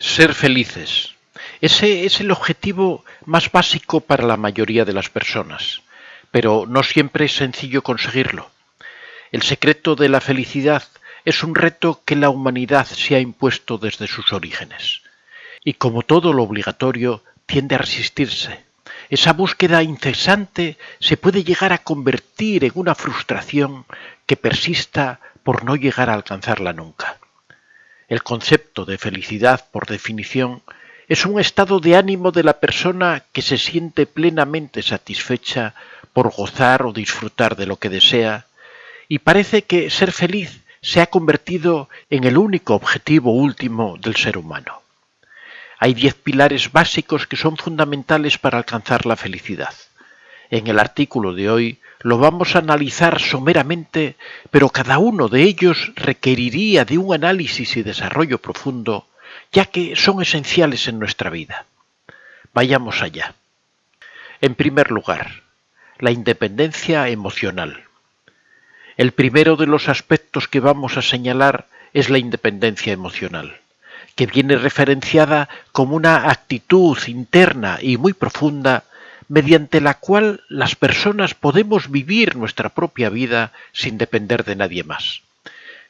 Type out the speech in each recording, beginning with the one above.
Ser felices. Ese es el objetivo más básico para la mayoría de las personas, pero no siempre es sencillo conseguirlo. El secreto de la felicidad es un reto que la humanidad se ha impuesto desde sus orígenes. Y como todo lo obligatorio, tiende a resistirse. Esa búsqueda incesante se puede llegar a convertir en una frustración que persista por no llegar a alcanzarla nunca. El concepto de felicidad, por definición, es un estado de ánimo de la persona que se siente plenamente satisfecha por gozar o disfrutar de lo que desea, y parece que ser feliz se ha convertido en el único objetivo último del ser humano. Hay 10 pilares básicos que son fundamentales para alcanzar la felicidad. En el artículo de hoy lo vamos a analizar someramente, pero cada uno de ellos requeriría de un análisis y desarrollo profundo, ya que son esenciales en nuestra vida. Vayamos allá. En primer lugar, la independencia emocional. El primero de los aspectos que vamos a señalar es la independencia emocional, que viene referenciada como una actitud interna y muy profunda mediante la cual las personas podemos vivir nuestra propia vida sin depender de nadie más.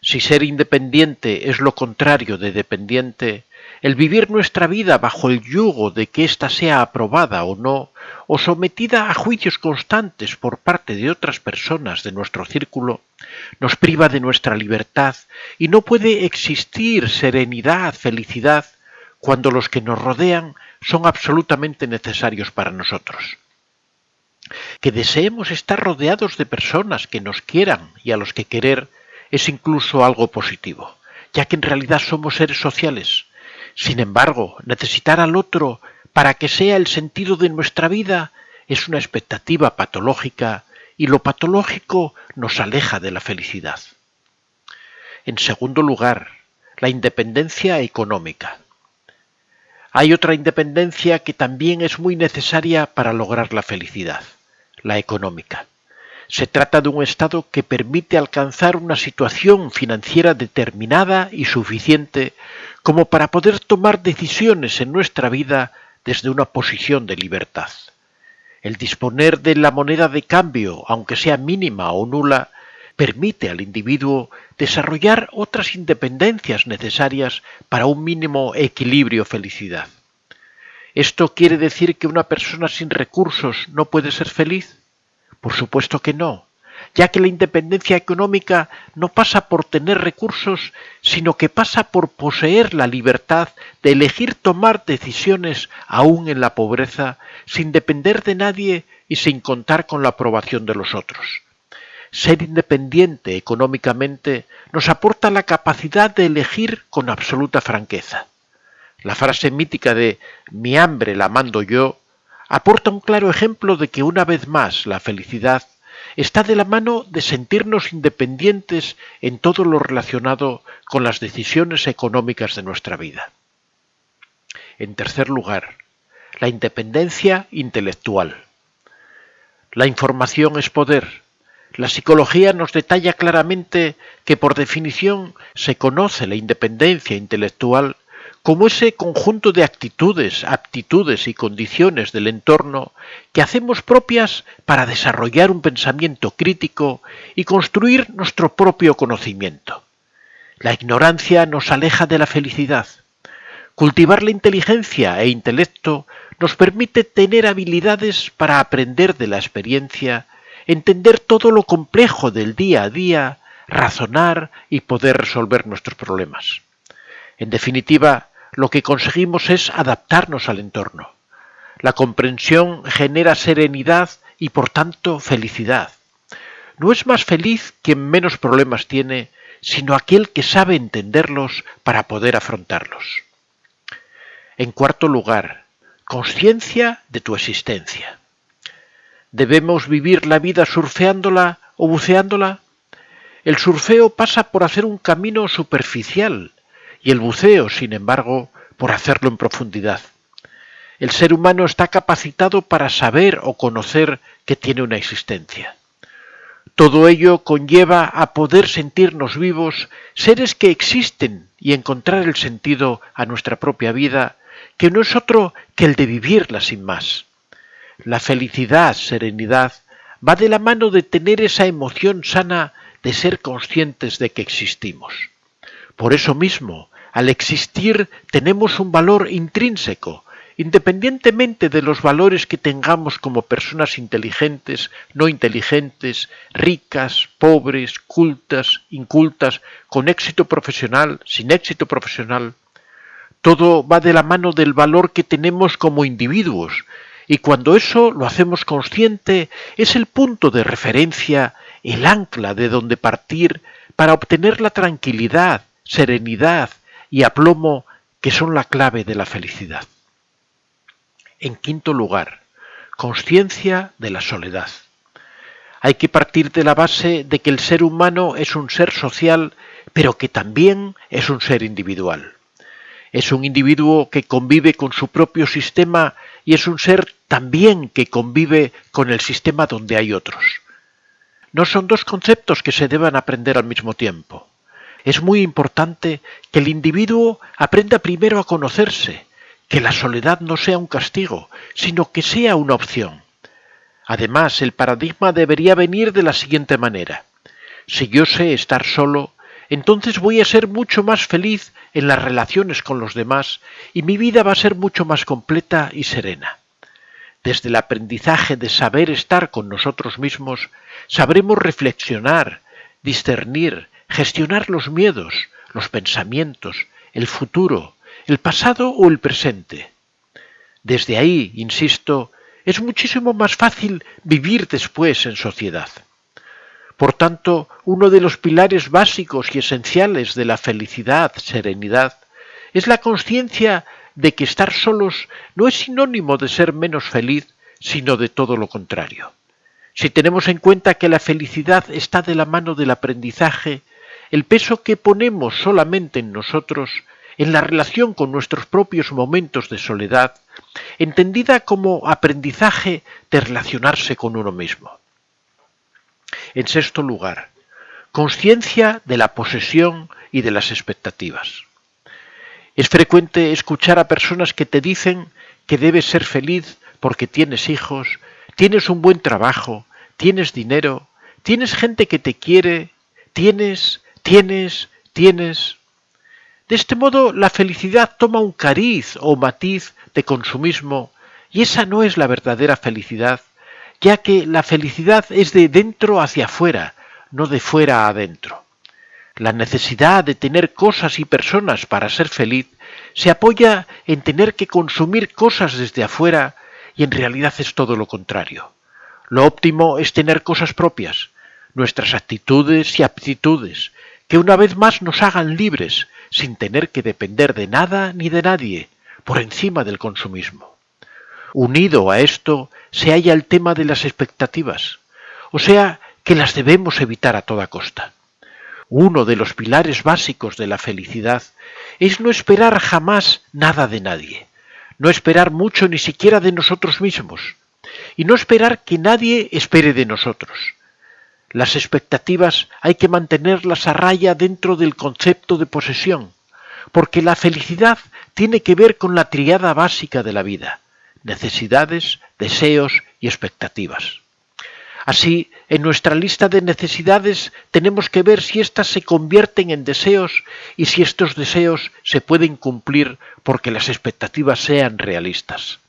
Si ser independiente es lo contrario de dependiente, el vivir nuestra vida bajo el yugo de que ésta sea aprobada o no, o sometida a juicios constantes por parte de otras personas de nuestro círculo, nos priva de nuestra libertad y no puede existir serenidad, felicidad, cuando los que nos rodean son absolutamente necesarios para nosotros. Que deseemos estar rodeados de personas que nos quieran y a los que querer es incluso algo positivo, ya que en realidad somos seres sociales. Sin embargo, necesitar al otro para que sea el sentido de nuestra vida es una expectativa patológica y lo patológico nos aleja de la felicidad. En segundo lugar, la independencia económica. Hay otra independencia que también es muy necesaria para lograr la felicidad, la económica. Se trata de un estado que permite alcanzar una situación financiera determinada y suficiente como para poder tomar decisiones en nuestra vida desde una posición de libertad. El disponer de la moneda de cambio, aunque sea mínima o nula, permite al individuo desarrollar otras independencias necesarias para un mínimo equilibrio felicidad. ¿Esto quiere decir que una persona sin recursos no puede ser feliz? Por supuesto que no, ya que la independencia económica no pasa por tener recursos, sino que pasa por poseer la libertad de elegir tomar decisiones aún en la pobreza, sin depender de nadie y sin contar con la aprobación de los otros. Ser independiente económicamente nos aporta la capacidad de elegir con absoluta franqueza. La frase mítica de «mi hambre la mando yo» aporta un claro ejemplo de que una vez más la felicidad está de la mano de sentirnos independientes en todo lo relacionado con las decisiones económicas de nuestra vida. En tercer lugar, la independencia intelectual. La información es poder. La psicología nos detalla claramente que por definición se conoce la independencia intelectual como ese conjunto de actitudes, aptitudes y condiciones del entorno que hacemos propias para desarrollar un pensamiento crítico y construir nuestro propio conocimiento. La ignorancia nos aleja de la felicidad. Cultivar la inteligencia e intelecto nos permite tener habilidades para aprender de la experiencia, entender todo lo complejo del día a día, razonar y poder resolver nuestros problemas. En definitiva, lo que conseguimos es adaptarnos al entorno. La comprensión genera serenidad y por tanto felicidad. No es más feliz quien menos problemas tiene, sino aquel que sabe entenderlos para poder afrontarlos. En cuarto lugar, consciencia de tu existencia. ¿Debemos vivir la vida surfeándola o buceándola? El surfeo pasa por hacer un camino superficial y el buceo, sin embargo, por hacerlo en profundidad. El ser humano está capacitado para saber o conocer que tiene una existencia. Todo ello conlleva a poder sentirnos vivos, seres que existen, y encontrar el sentido a nuestra propia vida, que no es otro que el de vivirla sin más. La felicidad, serenidad, va de la mano de tener esa emoción sana de ser conscientes de que existimos. Por eso mismo, al existir tenemos un valor intrínseco, independientemente de los valores que tengamos como personas inteligentes, no inteligentes, ricas, pobres, cultas, incultas, con éxito profesional, sin éxito profesional. Todo va de la mano del valor que tenemos como individuos, y cuando eso lo hacemos consciente, es el punto de referencia, el ancla de donde partir para obtener la tranquilidad, serenidad y aplomo que son la clave de la felicidad. En quinto lugar, consciencia de la soledad. Hay que partir de la base de que el ser humano es un ser social, pero que también es un ser individual. Es un individuo que convive con su propio sistema y es un ser también que convive con el sistema donde hay otros. No son dos conceptos que se deban aprender al mismo tiempo. Es muy importante que el individuo aprenda primero a conocerse, que la soledad no sea un castigo, sino que sea una opción. Además, el paradigma debería venir de la siguiente manera. Si yo sé estar solo, entonces voy a ser mucho más feliz en las relaciones con los demás y mi vida va a ser mucho más completa y serena. Desde el aprendizaje de saber estar con nosotros mismos, sabremos reflexionar, discernir, gestionar los miedos, los pensamientos, el futuro, el pasado o el presente. Desde ahí, insisto, es muchísimo más fácil vivir después en sociedad. Por tanto, uno de los pilares básicos y esenciales de la felicidad, serenidad, es la consciencia de que estar solos no es sinónimo de ser menos feliz, sino de todo lo contrario. Si tenemos en cuenta que la felicidad está de la mano del aprendizaje, el peso que ponemos solamente en nosotros, en la relación con nuestros propios momentos de soledad, entendida como aprendizaje de relacionarse con uno mismo. En sexto lugar, consciencia de la posesión y de las expectativas. Es frecuente escuchar a personas que te dicen que debes ser feliz porque tienes hijos, tienes un buen trabajo, tienes dinero, tienes gente que te quiere, tienes. De este modo, la felicidad toma un cariz o matiz de consumismo, y esa no es la verdadera felicidad, ya que la felicidad es de dentro hacia afuera, no de fuera a adentro. La necesidad de tener cosas y personas para ser feliz se apoya en tener que consumir cosas desde afuera, y en realidad es todo lo contrario. Lo óptimo es tener cosas propias, nuestras actitudes y aptitudes, que una vez más nos hagan libres, sin tener que depender de nada ni de nadie, por encima del consumismo. Unido a esto se halla el tema de las expectativas, o sea que las debemos evitar a toda costa. Uno de los pilares básicos de la felicidad es no esperar jamás nada de nadie, no esperar mucho ni siquiera de nosotros mismos, y no esperar que nadie espere de nosotros. Las expectativas hay que mantenerlas a raya dentro del concepto de posesión, porque la felicidad tiene que ver con la tríada básica de la vida: necesidades, deseos y expectativas. Así, en nuestra lista de necesidades tenemos que ver si éstas se convierten en deseos y si estos deseos se pueden cumplir porque las expectativas sean realistas.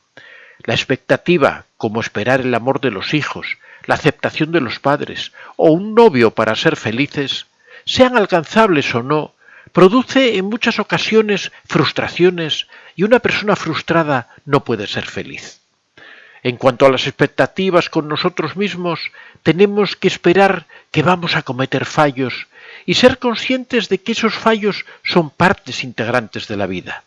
La expectativa, como esperar el amor de los hijos, la aceptación de los padres o un novio para ser felices, sean alcanzables o no, produce en muchas ocasiones frustraciones, y una persona frustrada no puede ser feliz. En cuanto a las expectativas con nosotros mismos, tenemos que esperar que vamos a cometer fallos y ser conscientes de que esos fallos son partes integrantes de la vida.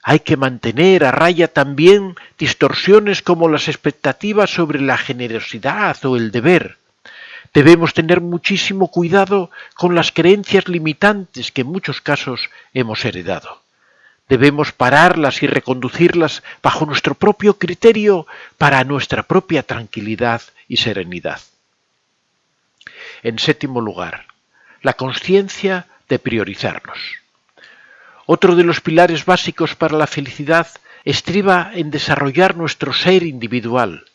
Hay que mantener a raya también distorsiones como las expectativas sobre la generosidad o el deber. Debemos tener muchísimo cuidado con las creencias limitantes que en muchos casos hemos heredado. Debemos pararlas y reconducirlas bajo nuestro propio criterio para nuestra propia tranquilidad y serenidad. En séptimo lugar, la consciencia de priorizarnos. Otro de los pilares básicos para la felicidad estriba en desarrollar nuestro ser individual,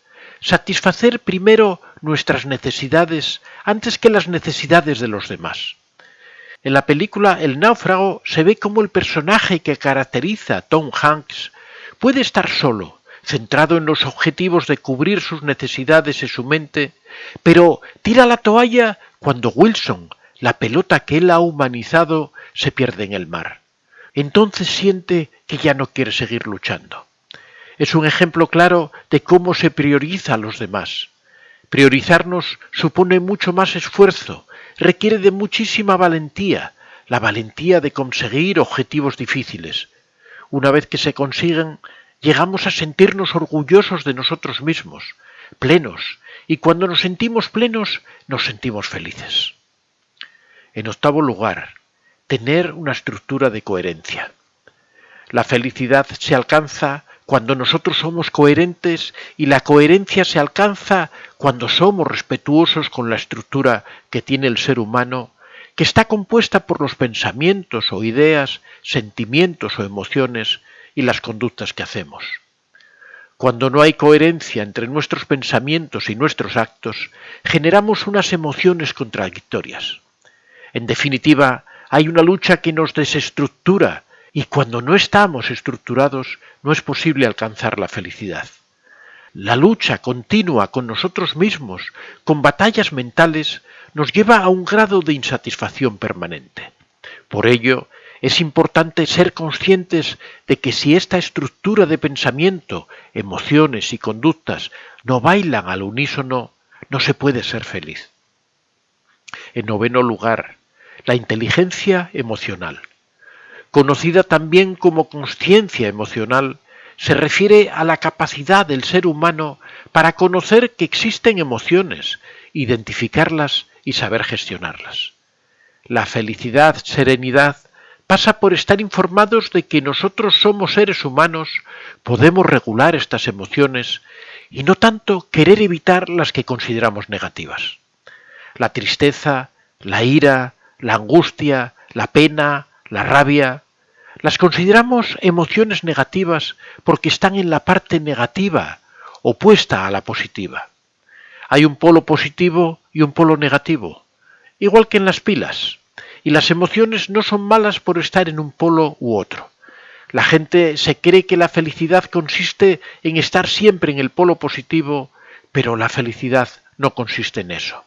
satisfacer primero nuestras necesidades antes que las necesidades de los demás. En la película El náufrago se ve cómo el personaje que caracteriza a Tom Hanks puede estar solo, centrado en los objetivos de cubrir sus necesidades en su mente, pero tira la toalla cuando Wilson, la pelota que él ha humanizado, se pierde en el mar. Entonces siente que ya no quiere seguir luchando. Es un ejemplo claro de cómo se prioriza a los demás. Priorizarnos supone mucho más esfuerzo, requiere de muchísima valentía, la valentía de conseguir objetivos difíciles. Una vez que se consiguen, llegamos a sentirnos orgullosos de nosotros mismos, plenos, y cuando nos sentimos plenos, nos sentimos felices. En octavo lugar, tener una estructura de coherencia. La felicidad se alcanza cuando nosotros somos coherentes y la coherencia se alcanza cuando somos respetuosos con la estructura que tiene el ser humano, que está compuesta por los pensamientos o ideas, sentimientos o emociones y las conductas que hacemos. Cuando no hay coherencia entre nuestros pensamientos y nuestros actos, generamos unas emociones contradictorias. En definitiva, hay una lucha que nos desestructura y cuando no estamos estructurados no es posible alcanzar la felicidad. La lucha continua con nosotros mismos, con batallas mentales, nos lleva a un grado de insatisfacción permanente. Por ello, es importante ser conscientes de que si esta estructura de pensamiento, emociones y conductas no bailan al unísono, no se puede ser feliz. En noveno lugar, la inteligencia emocional. Conocida también como consciencia emocional, se refiere a la capacidad del ser humano para conocer que existen emociones, identificarlas y saber gestionarlas. La felicidad, serenidad, pasa por estar informados de que nosotros somos seres humanos, podemos regular estas emociones y no tanto querer evitar las que consideramos negativas. La tristeza, la ira, la angustia, la pena, la rabia, las consideramos emociones negativas porque están en la parte negativa, opuesta a la positiva. Hay un polo positivo y un polo negativo, igual que en las pilas, y las emociones no son malas por estar en un polo u otro. La gente se cree que la felicidad consiste en estar siempre en el polo positivo, pero la felicidad no consiste en eso.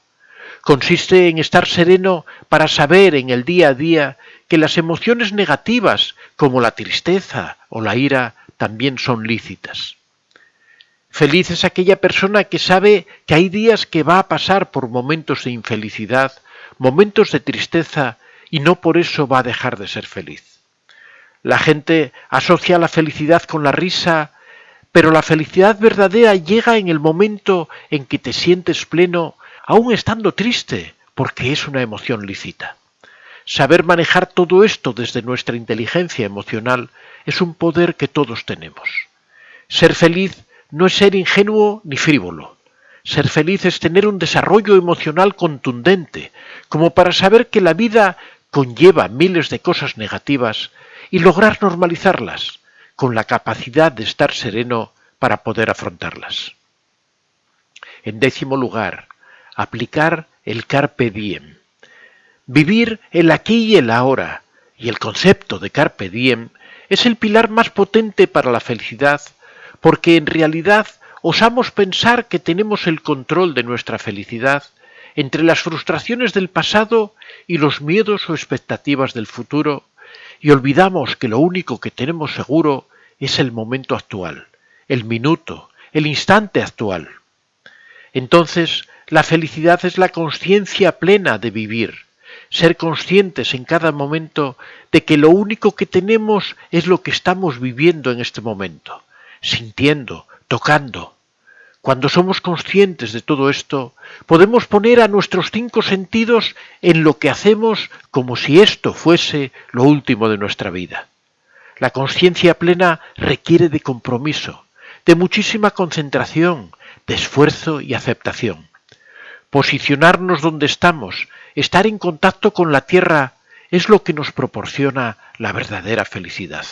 Consiste en estar sereno para saber en el día a día que las emociones negativas, como la tristeza o la ira, también son lícitas. Feliz es aquella persona que sabe que hay días que va a pasar por momentos de infelicidad, momentos de tristeza, y no por eso va a dejar de ser feliz. La gente asocia la felicidad con la risa, pero la felicidad verdadera llega en el momento en que te sientes pleno, aún estando triste, porque es una emoción lícita. Saber manejar todo esto desde nuestra inteligencia emocional es un poder que todos tenemos. Ser feliz no es ser ingenuo ni frívolo. Ser feliz es tener un desarrollo emocional contundente, como para saber que la vida conlleva miles de cosas negativas y lograr normalizarlas, con la capacidad de estar sereno para poder afrontarlas. En décimo lugar, aplicar el carpe diem. Vivir el aquí y el ahora, y el concepto de carpe diem es el pilar más potente para la felicidad, porque en realidad osamos pensar que tenemos el control de nuestra felicidad entre las frustraciones del pasado y los miedos o expectativas del futuro, y olvidamos que lo único que tenemos seguro es el momento actual, el minuto, el instante actual. Entonces, la felicidad es la consciencia plena de vivir, ser conscientes en cada momento de que lo único que tenemos es lo que estamos viviendo en este momento, sintiendo, tocando. Cuando somos conscientes de todo esto, podemos poner a nuestros 5 sentidos en lo que hacemos como si esto fuese lo último de nuestra vida. La consciencia plena requiere de compromiso, de muchísima concentración, de esfuerzo y aceptación. Posicionarnos donde estamos, estar en contacto con la tierra, es lo que nos proporciona la verdadera felicidad.